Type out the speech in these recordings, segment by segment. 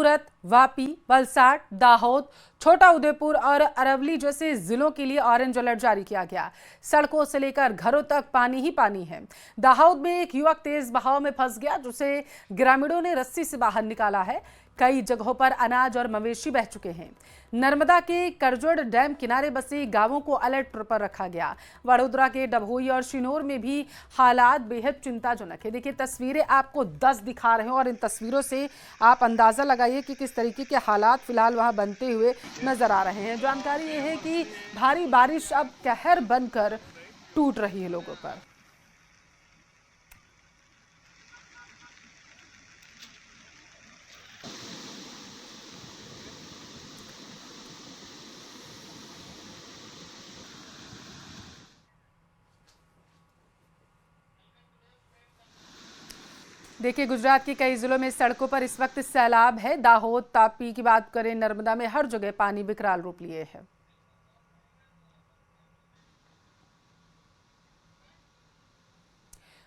सूरत, वापी, वलसाड, दाहोद, छोटा उदेपुर और अरवली जैसे जिलों के लिए ऑरेंज अलर्ट जारी किया गया। सड़कों से लेकर घरों तक पानी ही पानी है। दाहोद में एक युवक तेज बहाव में फंस गया, जिसे ग्रामीणों ने रस्सी से बाहर निकाला है। कई जगहों पर अनाज और मवेशी बह चुके हैं। नर्मदा के करजोड़ डैम किनारे बसे गांवों को अलर्ट पर रखा गया। वडोदरा के डभोई और शिनोर में भी हालात बेहद चिंताजनक है। देखिए, तस्वीरें आपको 10 दिखा रहे हैं और इन तस्वीरों से आप अंदाजा लगाइए कि किस तरीके के हालात फिलहाल वहां बनते हुए नजर आ रहे हैं। जानकारी यह है कि भारी बारिश अब कहर बनकर टूट रही है लोगों पर। देखिए, गुजरात के कई जिलों में सड़कों पर इस वक्त सैलाब है। दाहोद, तापी की बात करें, नर्मदा में हर जगह पानी विकराल रूप लिए है।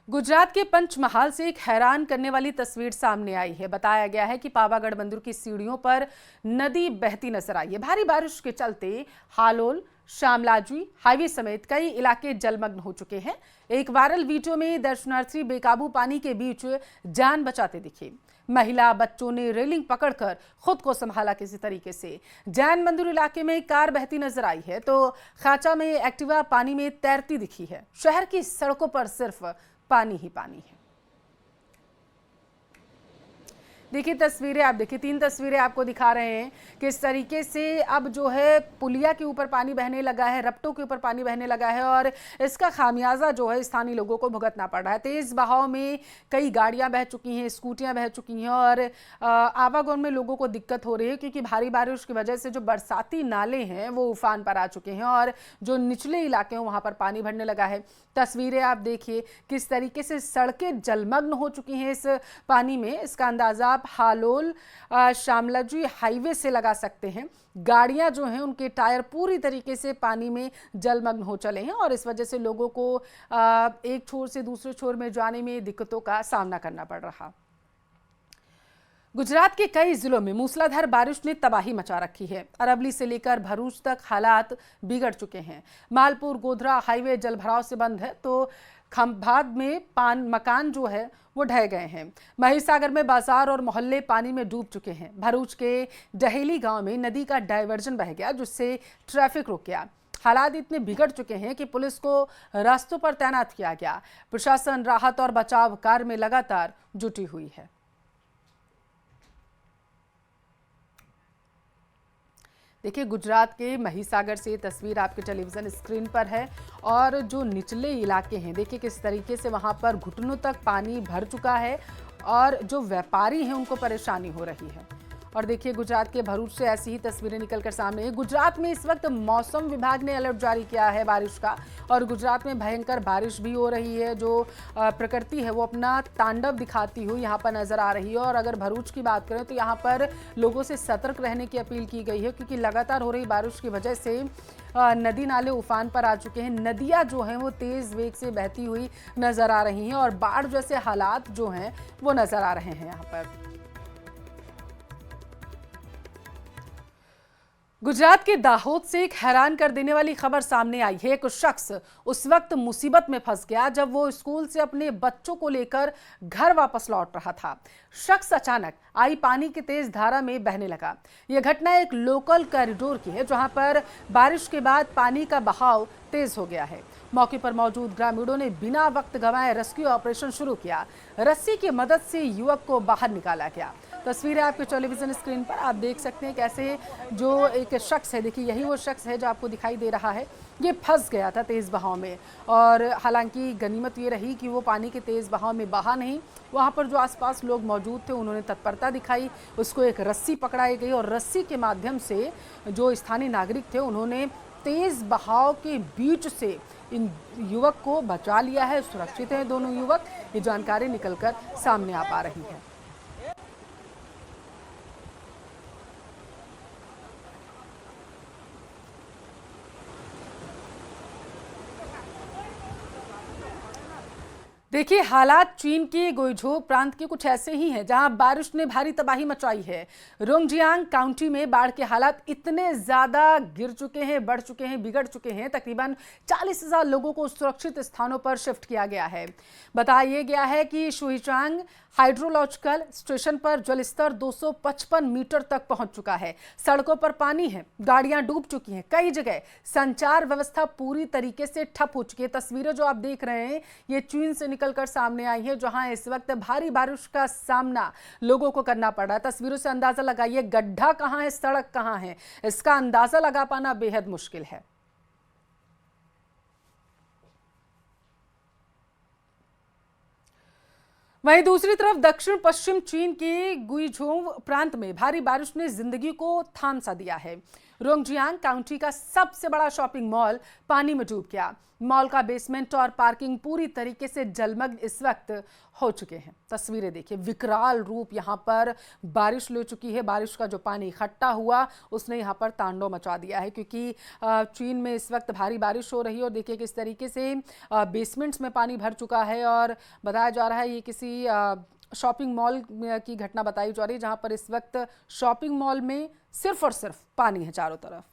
गुजरात के पंचमहाल से एक हैरान करने वाली तस्वीर सामने आई है। बताया गया है कि पावागढ़ मंदिर की सीढ़ियों पर नदी बहती नजर आई है। भारी बारिश के चलते हालोल, शामलाजी हाईवे समेत कई इलाके जलमग्न हो चुके हैं। एक वायरल वीडियो में दर्शनार्थी बेकाबू पानी के बीच जान बचाते दिखे। महिला, बच्चों ने रेलिंग पकड़कर खुद को संभाला किसी तरीके से। जैन मंदिर इलाके में कार बहती नजर आई है तो खाचा में एक्टिवा पानी में तैरती दिखी है। शहर की सड़कों पर सिर्फ पानी ही पानी है। देखिए तस्वीरें, आप देखिए 3 तस्वीरें आपको दिखा रहे हैं किस तरीके से अब जो है पुलिया के ऊपर पानी बहने लगा है, रपटों के ऊपर पानी बहने लगा है और इसका खामियाजा जो है स्थानीय लोगों को भुगतना पड़ रहा है। तेज बहाव में कई गाड़ियां बह चुकी हैं, स्कूटियां बह चुकी हैं और आवागमन में लोगों को दिक्कत हो रही है, क्योंकि भारी बारिश की वजह से जो बरसाती नाले हैं वो उफान पर आ चुके हैं और जो निचले इलाके हैं वहां पर पानी भरने लगा है। तस्वीरें आप देखिए किस तरीके से सड़कें जलमग्न हो चुकी हैं इस पानी में। इसका अंदाजा हालोल शामलाजी हाईवे से लगा सकते हैं। गाड़ियां जो हैं उनके टायर पूरी तरीके से पानी में जलमग्न हो चले हैं और इस वजह से लोगों को एक छोर से दूसरे छोर में जाने में दिक्कतों का सामना करना पड़ रहा। गुजरात के कई जिलों में मूसलाधार बारिश ने तबाही मचा रखी है। अरवली से लेकर भरूच तक हालात बिगड़ चुके हैं। मालपुर गोधरा हाईवे जलभराव से बंद है तो खंभात में मकान जो है वो ढह गए हैं। महिसागर में बाजार और मोहल्ले पानी में डूब चुके हैं। भरूच के डहेली गांव में नदी का डायवर्जन बह गया, जिससे ट्रैफिक रुक गया। हालात इतने बिगड़ चुके हैं कि पुलिस को रास्तों पर तैनात किया गया। प्रशासन राहत और बचाव कार्य में लगातार जुटी हुई है। देखिए, गुजरात के महिसागर से तस्वीर आपके टेलीविजन स्क्रीन पर है और जो निचले इलाके हैं देखिए किस तरीके से वहां पर घुटनों तक पानी भर चुका है और जो व्यापारी हैं उनको परेशानी हो रही है। और देखिए, गुजरात के भरूच से ऐसी ही तस्वीरें निकलकर सामने है। गुजरात में इस वक्त मौसम विभाग ने अलर्ट जारी किया है बारिश का और गुजरात में भयंकर बारिश भी हो रही है। जो प्रकृति है वो अपना तांडव दिखाती हुई यहाँ पर नजर आ रही है। और अगर भरूच की बात करें तो यहाँ पर लोगों से सतर्क रहने की अपील की गई है, क्योंकि लगातार हो रही बारिश की वजह से नदी नाले उफान पर आ चुके हैं। नदियाँ जो हैं वो तेज वेग से बहती हुई नजर आ रही हैं और बाढ़ जैसे हालात जो हैं वो नजर आ रहे हैं यहाँ पर। गुजरात के दाहोद से एक हैरान कर देने वाली खबर सामने आई है। एक शख्स उस वक्त मुसीबत में फंस गया जब वो स्कूल से अपने बच्चों को लेकर घर वापस लौट रहा था। शख्स अचानक आई पानी की तेज धारा में बहने लगा। यह घटना एक लोकल कॉरिडोर की है, जहां पर बारिश के बाद पानी का बहाव तेज हो गया है। मौके पर मौजूद ग्रामीणों ने बिना वक्त गंवाए रेस्क्यू ऑपरेशन शुरू किया। रस्सी की मदद से युवक को बाहर निकाला गया। तस्वीरें आपके टेलीविजन स्क्रीन पर आप देख सकते हैं कैसे जो एक शख्स है, देखिए यही वो शख्स है जो आपको दिखाई दे रहा है, ये फंस गया था तेज़ बहाव में। और हालांकि गनीमत ये रही कि वो पानी के तेज़ बहाव में बहा नहीं। वहाँ पर जो आसपास लोग मौजूद थे उन्होंने तत्परता दिखाई, उसको एक रस्सी पकड़ाई गई और रस्सी के माध्यम से जो स्थानीय नागरिक थे उन्होंने तेज़ बहाव के बीच से इन युवक को बचा लिया है। सुरक्षित हैं दोनों युवक, ये जानकारी निकलकर सामने आ पा रही है। देखिए, हालात चीन के गुइझू प्रांत के कुछ ऐसे ही हैं जहां बारिश ने भारी तबाही मचाई है। रोंगजियांग काउंटी में बाढ़ के हालात इतने ज्यादा गिर चुके हैं, बढ़ चुके हैं, बिगड़ चुके हैं, तकरीबन 40,000 लोगों को सुरक्षित स्थानों पर शिफ्ट किया गया है। बताया गया है कि शुइचांग हाइड्रोलॉजिकल स्टेशन पर जलस्तर 255 मीटर तक पहुंच चुका है। सड़कों पर पानी है, गाड़ियां डूब चुकी हैं, कई जगह संचार व्यवस्था पूरी तरीके से ठप हो चुकी है। तस्वीरें जो आप देख रहे हैं ये चीन से निकलकर सामने आई है, जहां इस वक्त भारी बारिश का सामना लोगों को करना पड़ रहा है। तस्वीरों से अंदाजा लगाइए, गड्ढा कहां है, सड़क कहां है, इसका अंदाजा लगा पाना बेहद मुश्किल है। वहीं दूसरी तरफ दक्षिण पश्चिम चीन के गुइझोउ प्रांत में भारी बारिश ने जिंदगी को थाम सा दिया है। रोंगजियांग काउंटी का सबसे बड़ा शॉपिंग मॉल पानी में डूब गया। मॉल का बेसमेंट और पार्किंग पूरी तरीके से जलमग्न इस वक्त हो चुके हैं। तस्वीरें देखिए, विकराल रूप यहां पर बारिश ले चुकी है। बारिश का जो पानी इकट्ठा हुआ उसने यहां पर तांडव मचा दिया है, क्योंकि चीन में इस वक्त भारी बारिश हो रही है और देखिए किस तरीके से बेसमेंट्स में पानी भर चुका है। और बताया जा रहा है ये किसी शॉपिंग मॉल की घटना बताई जा रही है, जहां पर इस वक्त शॉपिंग मॉल में सिर्फ और सिर्फ पानी है चारों तरफ।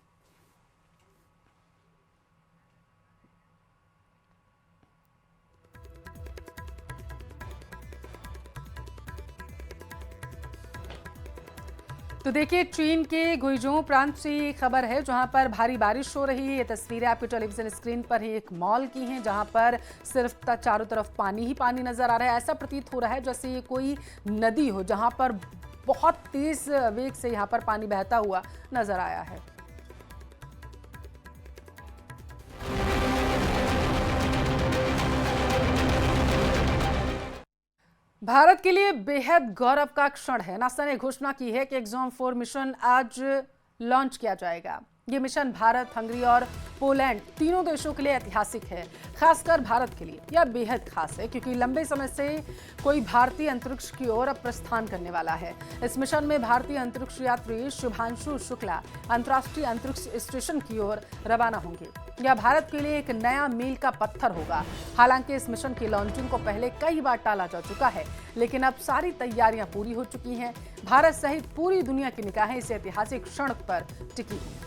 तो देखिए, चीन के गुइझोउ प्रांत से ये खबर है जहां पर भारी बारिश हो रही है। ये तस्वीरें आपके टेलीविजन स्क्रीन पर ही एक मॉल की हैं, जहां पर सिर्फ चारों तरफ पानी ही पानी नजर आ रहा है। ऐसा प्रतीत हो रहा है जैसे ये कोई नदी हो, जहां पर बहुत तेज वेग से यहां पर पानी बहता हुआ नजर आया है। भारत के लिए बेहद गौरव का क्षण है। नासा ने घोषणा की है कि एक्सॉम-4 मिशन आज लॉन्च किया जाएगा। ये मिशन भारत, हंगरी और पोलैंड तीनों देशों के लिए ऐतिहासिक है। खासकर भारत के लिए यह बेहद खास है, क्योंकि लंबे समय से कोई भारतीय अंतरिक्ष की ओर अब प्रस्थान करने वाला है। इस मिशन में भारतीय अंतरिक्ष यात्री शुभांशु शुक्ला अंतर्राष्ट्रीय अंतरिक्ष स्टेशन की ओर रवाना होंगे। यह भारत के लिए एक नया मील का पत्थर होगा। हालांकि इस मिशन की लॉन्चिंग को पहले कई बार टाला जा चुका है, लेकिन अब सारी तैयारियां पूरी हो चुकी हैं। भारत सहित पूरी दुनिया की निगाहें इस ऐतिहासिक क्षण पर टिकी हैं।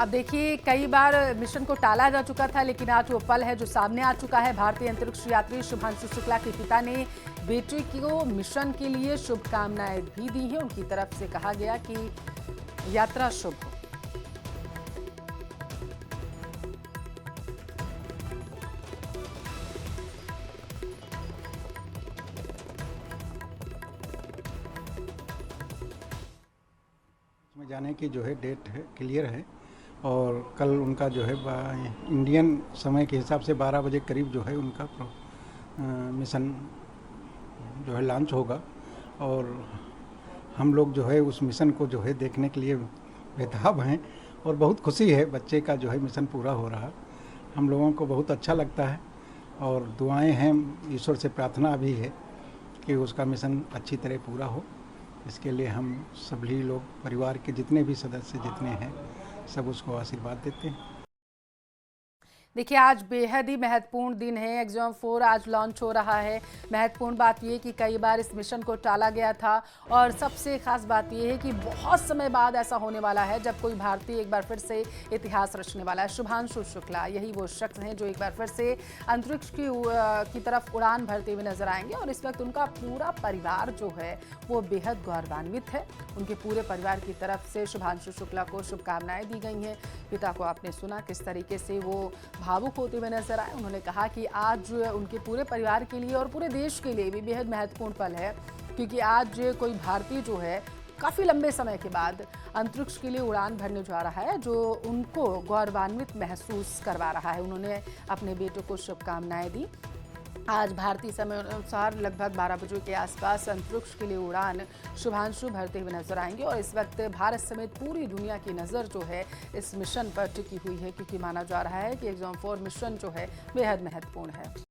अब देखिए, कई बार मिशन को टाला जा चुका था, लेकिन आज वो पल है जो सामने आ चुका है। भारतीय अंतरिक्ष यात्री शुभांशु शुक्ला के पिता ने बेटे को मिशन के लिए शुभकामनाएं भी दी हैं। उनकी तरफ से कहा गया कि यात्रा शुभ हो। में जाने की जो है डेट है क्लियर है, और कल उनका जो है इंडियन समय के हिसाब से 12 बजे करीब जो है उनका मिशन जो है लॉन्च होगा। और हम लोग जो है उस मिशन को जो है देखने के लिए बेताब हैं, और बहुत खुशी है बच्चे का जो है मिशन पूरा हो रहा। हम लोगों को बहुत अच्छा लगता है, और दुआएं हैं, ईश्वर से प्रार्थना भी है कि उसका मिशन अच्छी तरह पूरा हो। इसके लिए हम सभी लोग, परिवार के जितने भी सदस्य जितने हैं, सब उसको आशीर्वाद देते हैं। देखिए, आज बेहद ही महत्वपूर्ण दिन है। एक्सॉम-4 आज लॉन्च हो रहा है। महत्वपूर्ण बात यह कि कई बार इस मिशन को टाला गया था, और सबसे खास बात यह है कि बहुत समय बाद ऐसा होने वाला है जब कोई भारतीय एक बार फिर से इतिहास रचने वाला है। शुभांशु शुक्ला यही वो शख्स हैं जो एक बार फिर से अंतरिक्ष की तरफ उड़ान भरते हुए नजर आएंगे, और इस वक्त उनका पूरा परिवार जो है वो बेहद गौरवान्वित है। उनके पूरे परिवार की तरफ से शुभांशु शुक्ला को शुभकामनाएं दी गई हैं। पिता को आपने सुना किस तरीके से वो भावुक होते हुए नजर आए। उन्होंने कहा कि आज उनके पूरे परिवार के लिए और पूरे देश के लिए भी बेहद महत्वपूर्ण पल है, क्योंकि आज कोई भारतीय जो है काफ़ी लंबे समय के बाद अंतरिक्ष के लिए उड़ान भरने जा रहा है, जो उनको गौरवान्वित महसूस करवा रहा है। उन्होंने अपने बेटे को शुभकामनाएं दी। आज भारतीय समय अनुसार लगभग 12 बजे के आसपास अंतरिक्ष के लिए उड़ान शुभांशु भरते हुए नजर आएंगे, और इस वक्त भारत समेत पूरी दुनिया की नज़र जो है इस मिशन पर टिकी हुई है, क्योंकि माना जा रहा है कि एक्सॉम-4 मिशन जो है बेहद महत्वपूर्ण है।